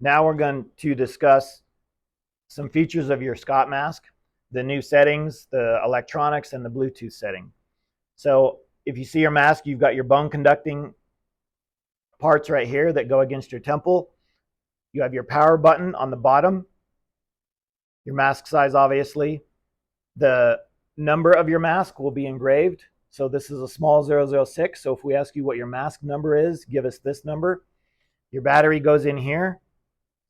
Now we're going to discuss some features of your Scott mask, the new settings, the electronics, and the Bluetooth setting. So if you see your mask, you've got your bone conducting parts right here that go against your temple. You have your power button on the bottom, your mask size, obviously. The number of your mask will be engraved. So this is a small 006. So if we ask you what your mask number is, give us this number. Your battery goes in here.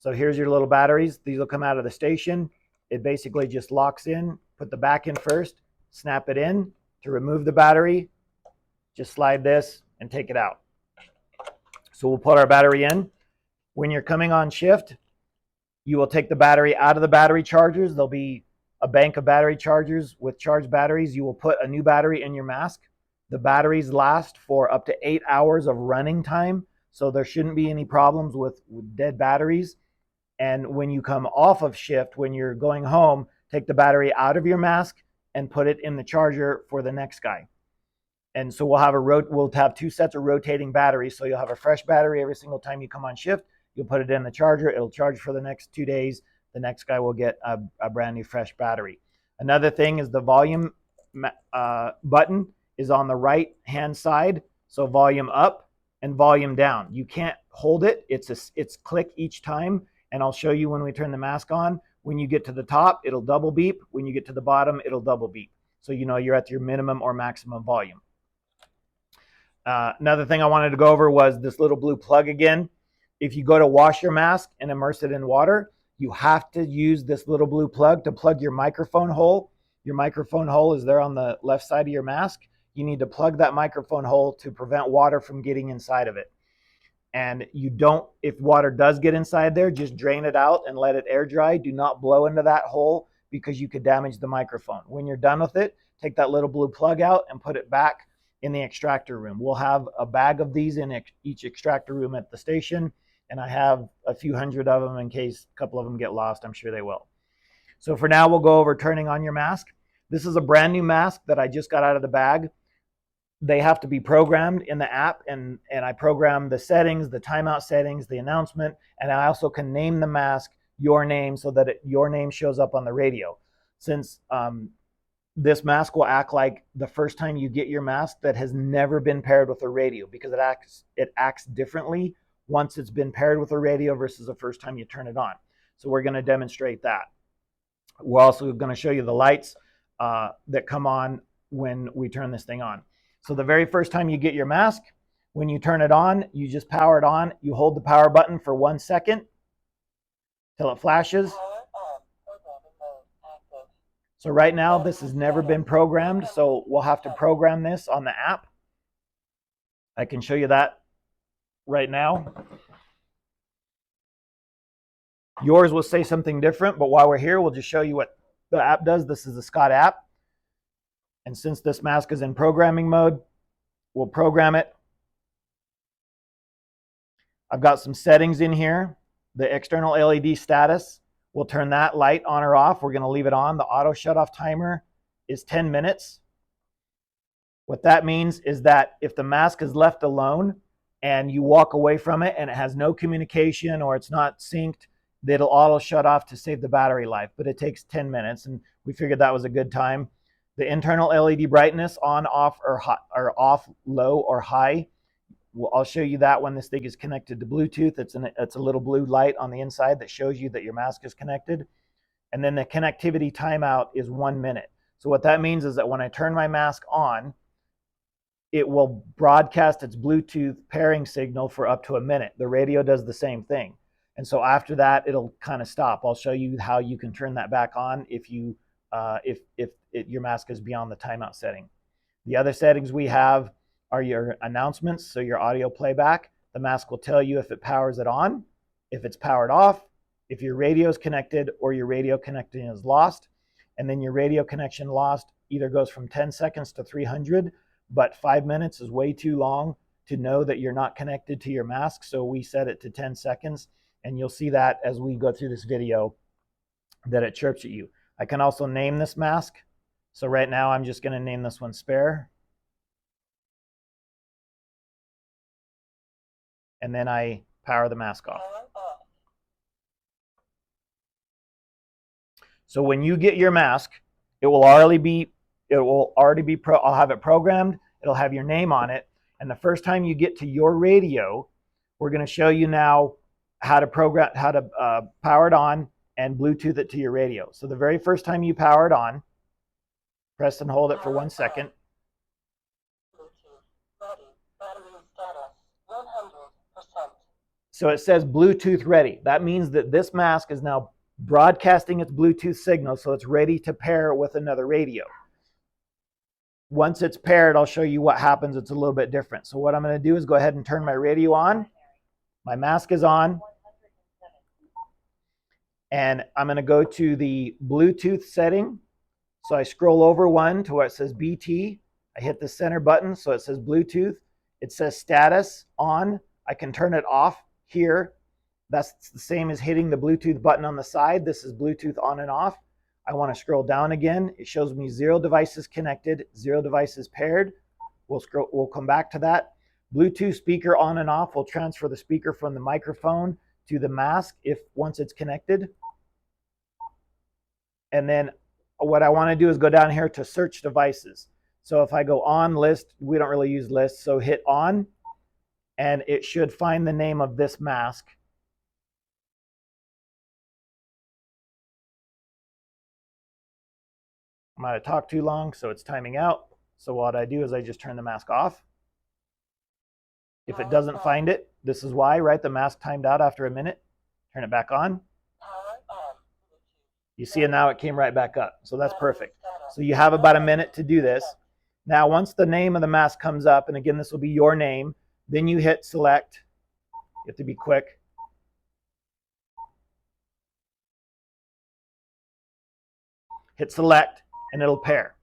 So here's your little batteries. These will come out of the station. It basically just locks in. Put the back in first, snap it in. To remove the battery, just slide this and take it out. So we'll put our battery in. When you're coming on shift, you will take the battery out of the battery chargers. There'll be a bank of battery chargers with charged batteries. You will put a new battery in your mask. The batteries last for up to 8 hours of running time, so there shouldn't be any problems with dead batteries. And when you come off of shift, when you're going home, take the battery out of your mask and put it in the charger for the next guy. And so we'll have 2 sets of rotating batteries. So you'll have a fresh battery every single time you come on shift. You'll put it in the charger. It'll charge for the next 2 days. The next guy will get a brand new fresh battery. Another thing is the volume button is on the right hand side. So volume up and volume down. You can't hold it. It's click each time. And I'll show you when we turn the mask on. When you get to the top, it'll double beep. When you get to the bottom, it'll double beep. So you know you're at your minimum or maximum volume. Another thing I wanted to go over was this little blue plug again. If you go to wash your mask and immerse it in water, you have to use this little blue plug to plug your microphone hole. Your microphone hole is there on the left side of your mask. You need to plug that microphone hole to prevent water from getting inside of it. And if water does get inside there, just drain it out and let it air dry. Do not blow into that hole because you could damage the microphone. When you're done with it, take that little blue plug out and put it back in the extractor room. We'll have a bag of these in each extractor room at the station, and I have a few hundred of them in case a couple of them get lost. I'm sure they will. So for now, we'll go over turning on your mask. This is a brand new mask that I just got out of the bag. They have to be programmed in the app, and I program the settings, the timeout settings, the announcement, and I also can name the mask your name so that your name shows up on the radio. Since this mask will act like the first time you get your mask that has never been paired with a radio, because it acts differently once it's been paired with a radio versus the first time you turn it on. So we're going to demonstrate that. We're also going to show you the lights that come on when we turn this thing on. So the very first time you get your mask, when you turn it on, you just power it on. You hold the power button for 1 second till it flashes. So right now, this has never been programmed, so we'll have to program this on the app. I can show you that right now. Yours will say something different, but while we're here, we'll just show you what the app does. This is the Scott app. And since this mask is in programming mode, we'll program it. I've got some settings in here. The external LED status, we'll turn that light on or off. We're going to leave it on. The auto shut-off timer is 10 minutes. What that means is that if the mask is left alone and you walk away from it and it has no communication or it's not synced, it'll auto shut off to save the battery life, but it takes 10 minutes, and we figured that was a good time. The internal LED brightness on, off, or off, low, or high. I'll show you that when this thing is connected to Bluetooth. It's a little blue light on the inside that shows you that your mask is connected. And then the connectivity timeout is 1 minute. So what that means is that when I turn my mask on, it will broadcast its Bluetooth pairing signal for up to a minute. The radio does the same thing. And so after that, it'll kind of stop. I'll show you how you can turn that back on if your mask is beyond the timeout setting. The other settings we have are your announcements, so your audio playback. The mask will tell you if it powers it on, if it's powered off, if your radio is connected or your radio connection is lost. And then your radio connection lost either goes from 10 seconds to 300, but 5 minutes is way too long to know that you're not connected to your mask. So we set it to 10 seconds. And you'll see that as we go through this video that it chirps at you. I can also name this mask. So right now I'm just going to name this one Spare. And then I power the mask off. So when you get your mask, I'll have it programmed. It'll have your name on it. And the first time you get to your radio, we're going to show you now how to power it on and Bluetooth it to your radio. So the very first time you power it on, press and hold it for 1 second. So it says Bluetooth ready. That means that this mask is now broadcasting its Bluetooth signal, so it's ready to pair with another radio. Once it's paired, I'll show you what happens. It's a little bit different. So what I'm going to do is go ahead and turn my radio on. My mask is on. And I'm going to go to the Bluetooth setting. So I scroll over one to where it says BT. I hit the center button, so it says Bluetooth. It says status on. I can turn it off here. That's the same as hitting the Bluetooth button on the side. This is Bluetooth on and off. I want to scroll down again. It shows me 0 devices connected, 0 devices paired. We'll come back to that. Bluetooth speaker on and off will transfer the speaker from the microphone to the mask once it's connected. And then what I want to do is go down here to search devices. So if I go on list, we don't really use lists, so hit on, and it should find the name of this mask. I might have talked too long, so it's timing out. So what I do is I just turn the mask off. If it doesn't find it, this is why, right? The mask timed out after a minute. Turn it back on. You see it now, it came right back up. So that's perfect. So you have about a minute to do this. Now, once the name of the mask comes up, and again, this will be your name, then you hit select. You have to be quick. Hit select, and it'll pair.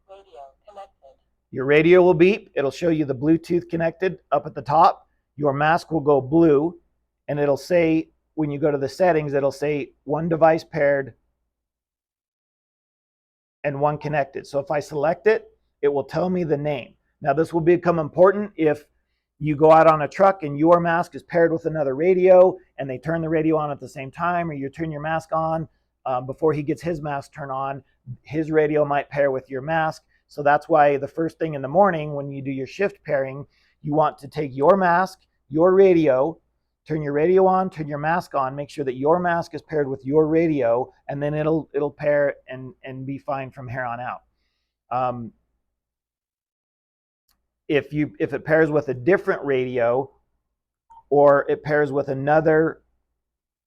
Your radio will beep. It'll show you the Bluetooth connected up at the top. Your mask will go blue, and it'll say, when you go to the settings, it'll say 1 device paired and 1 connected. So if I select it, it will tell me the name. Now this will become important if you go out on a truck and your mask is paired with another radio and they turn the radio on at the same time, or you turn your mask on before he gets his mask turned on, his radio might pair with your mask. So that's why the first thing in the morning when you do your shift pairing, you want to take your mask, your radio, turn your radio on, turn your mask on, make sure that your mask is paired with your radio, and then it'll pair and be fine from here on out. If it pairs with a different radio, or it pairs with another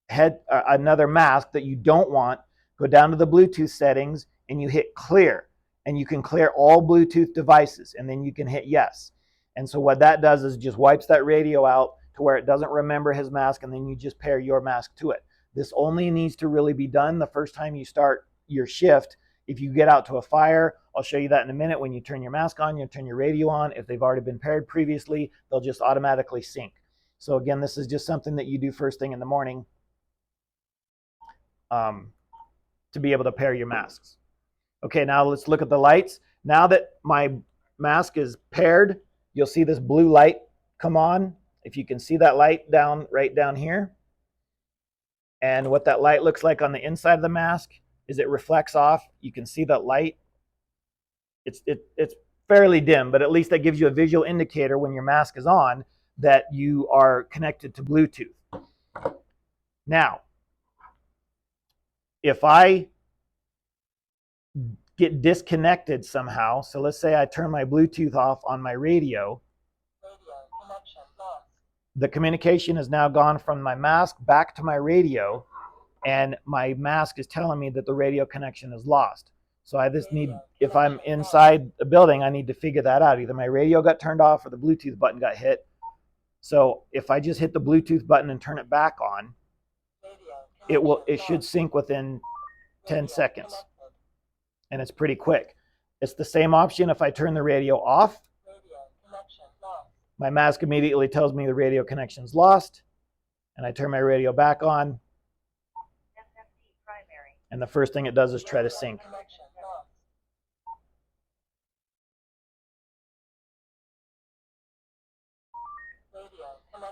mask that you don't want, go down to the Bluetooth settings and you hit clear, and you can clear all Bluetooth devices, and then you can hit yes. And so what that does is just wipes that radio out to where it doesn't remember his mask, and then you just pair your mask to it. This only needs to really be done the first time you start your shift. If you get out to a fire, I'll show you that in a minute. When you turn your mask on, you turn your radio on. If they've already been paired previously, they'll just automatically sync. So again, this is just something that you do first thing in the morning to be able to pair your masks. Okay, now let's look at the lights. Now that my mask is paired, you'll see this blue light come on. If you can see that light right down here. And what that light looks like on the inside of the mask is it reflects off. You can see that light. It's fairly dim, but at least that gives you a visual indicator when your mask is on that you are connected to Bluetooth. Now, if I get disconnected somehow, so let's say I turn my Bluetooth off on my radio, the communication has now gone from my mask back to my radio, and my mask is telling me that the radio connection is lost. So I just need, if I'm inside the building, I need to figure that out. Either my radio got turned off or the Bluetooth button got hit. So if I just hit the Bluetooth button and turn it back on, it should sync within 10 seconds. And it's pretty quick. It's the same option if I turn the radio off. My mask immediately tells me the radio connection's lost, and I turn my radio back on, and the first thing it does is try to sync.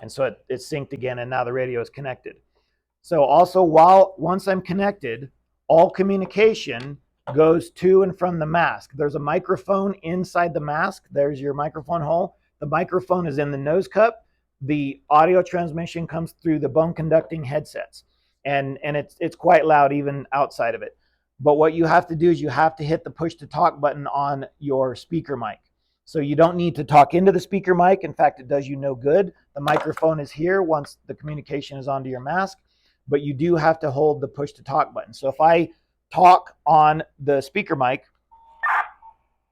And so it's synced again, and now the radio is connected. So also, once I'm connected, all communication goes to and from the mask. There's a microphone inside the mask. There's your microphone hole. The microphone is in the nose cup. The audio transmission comes through the bone conducting headsets. And it's quite loud even outside of it. But what you have to do is you have to hit the push to talk button on your speaker mic. So you don't need to talk into the speaker mic. In fact, it does you no good. The microphone is here once the communication is onto your mask, but you do have to hold the push to talk button. So if I talk on the speaker mic,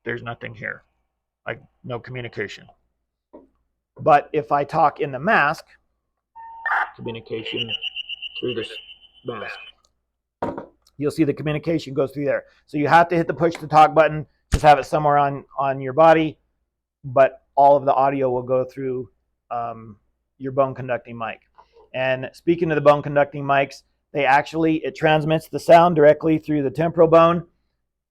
there's nothing here, like no communication. But if I talk in the mask, communication through this mask, you'll see the communication goes through there. So you have to hit the push to talk button, just have it somewhere on your body, but all of the audio will go through your bone conducting mic. And speaking of the bone conducting mics, it transmits the sound directly through the temporal bone.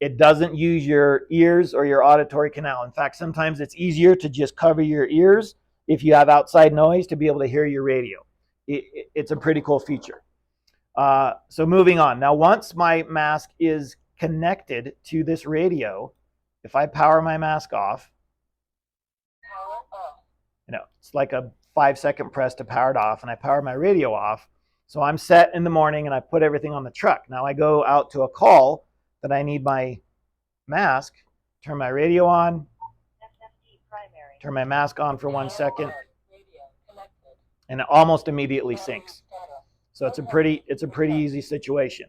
It doesn't use your ears or your auditory canal. In fact, sometimes it's easier to just cover your ears if you have outside noise to be able to hear your radio. It's a pretty cool feature. So moving on. Now, once my mask is connected to this radio, if I power my mask off, it's like a 5-second press to power it off, and I power my radio off. So I'm set in the morning and I put everything on the truck. Now I go out to a call that I need my mask, turn my radio on, turn my mask on for 1 second, and it almost immediately syncs. So it's a pretty easy situation.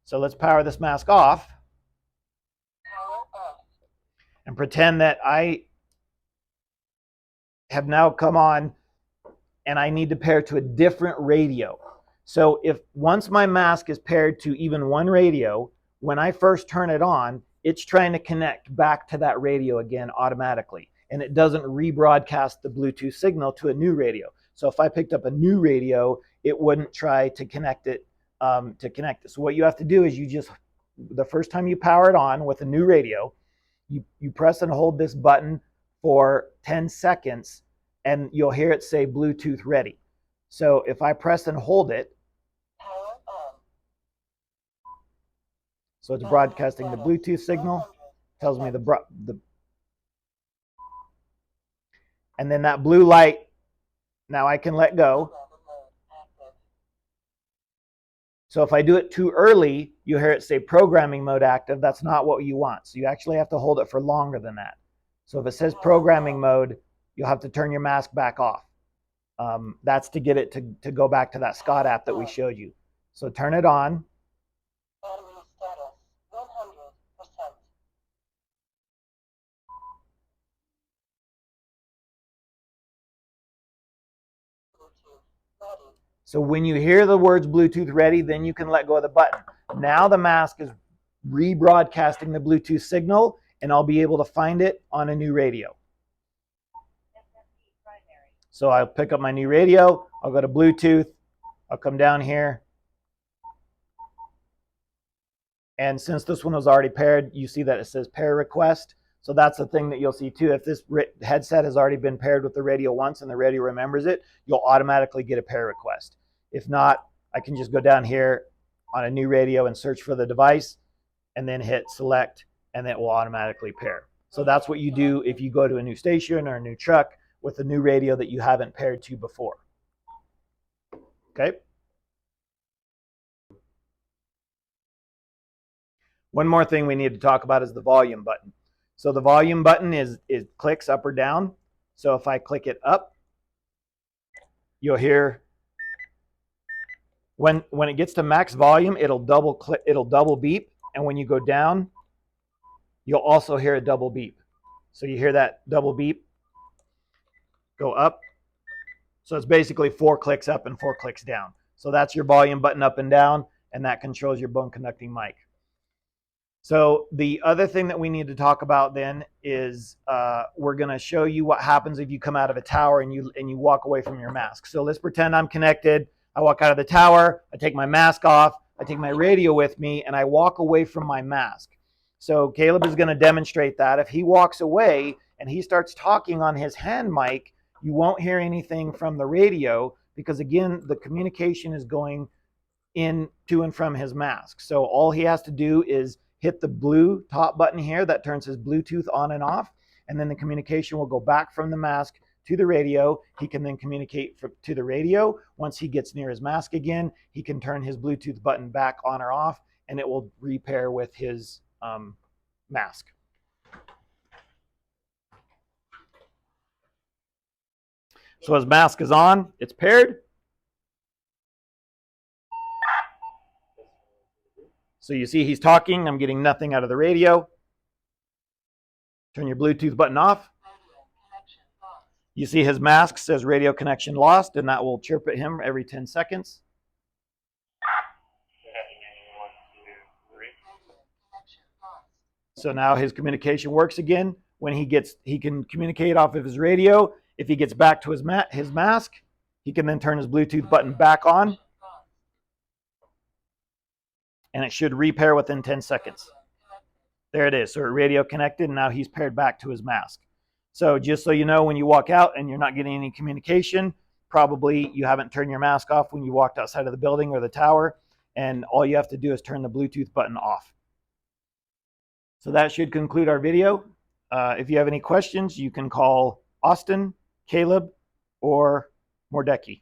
So let's power this mask off and pretend that I have now come on and I need to pair to a different radio. So if once my mask is paired to even one radio, when I first turn it on, it's trying to connect back to that radio again automatically. And it doesn't rebroadcast the Bluetooth signal to a new radio. So if I picked up a new radio, it wouldn't try to connect it. So what you have to do is the first time you power it on with a new radio, you press and hold this button for 10 seconds and you'll hear it say Bluetooth ready. So if I press and hold it, so it's broadcasting the Bluetooth signal, tells me and then that blue light, now I can let go. So if I do it too early, you hear it say programming mode active. That's not what you want. So you actually have to hold it for longer than that. So if it says programming mode, you'll have to turn your mask back off. That's to get it to go back to that Scott app that we showed you. So turn it on. Battery status 100%. Bluetooth ready. So when you hear the words Bluetooth ready, then you can let go of the button. Now the mask is rebroadcasting the Bluetooth signal, and I'll be able to find it on a new radio. So I'll pick up my new radio, I'll go to Bluetooth, I'll come down here. And since this one was already paired, you see that it says pair request. So that's the thing that you'll see too. If this headset has already been paired with the radio once and the radio remembers it, you'll automatically get a pair request. If not, I can just go down here on a new radio and search for the device and then hit select, and it will automatically pair. So that's what you do if you go to a new station or a new truck with a new radio that you haven't paired to before. Okay? One more thing we need to talk about is the volume button. So the volume button it clicks up or down. So if I click it up, you'll hear when it gets to max volume, it'll double beep, and when you go down, you'll also hear a double beep. So you hear that double beep go up. So it's basically 4 clicks up and 4 clicks down. So that's your volume button up and down, and that controls your bone conducting mic. So the other thing that we need to talk about then is we're going to show you what happens if you come out of a tower and you walk away from your mask. So let's pretend I'm connected. I walk out of the tower, I take my mask off, I take my radio with me, and I walk away from my mask. So Caleb is going to demonstrate that. If he walks away and he starts talking on his hand mic, you won't hear anything from the radio because, again, the communication is going in to and from his mask. So all he has to do is hit the blue top button here that turns his Bluetooth on and off, and then the communication will go back from the mask to the radio. He can then communicate to the radio. Once he gets near his mask again, he can turn his Bluetooth button back on or off, and it will repair with his mask. So his mask is on, it's paired. So you see he's talking, I'm getting nothing out of the radio. Turn your Bluetooth button off. You see his mask says radio connection lost, and that will chirp at him every 10 seconds. So now his communication works again. When he can communicate off of his radio. If he gets back to his mask, he can then turn his Bluetooth button back on, and it should repair within 10 seconds. There it is. So radio connected, and now he's paired back to his mask. So just so you know, when you walk out and you're not getting any communication, probably you haven't turned your mask off when you walked outside of the building or the tower, and all you have to do is turn the Bluetooth button off. So that should conclude our video. If you have any questions, you can call Austin, Caleb, or Mordecai.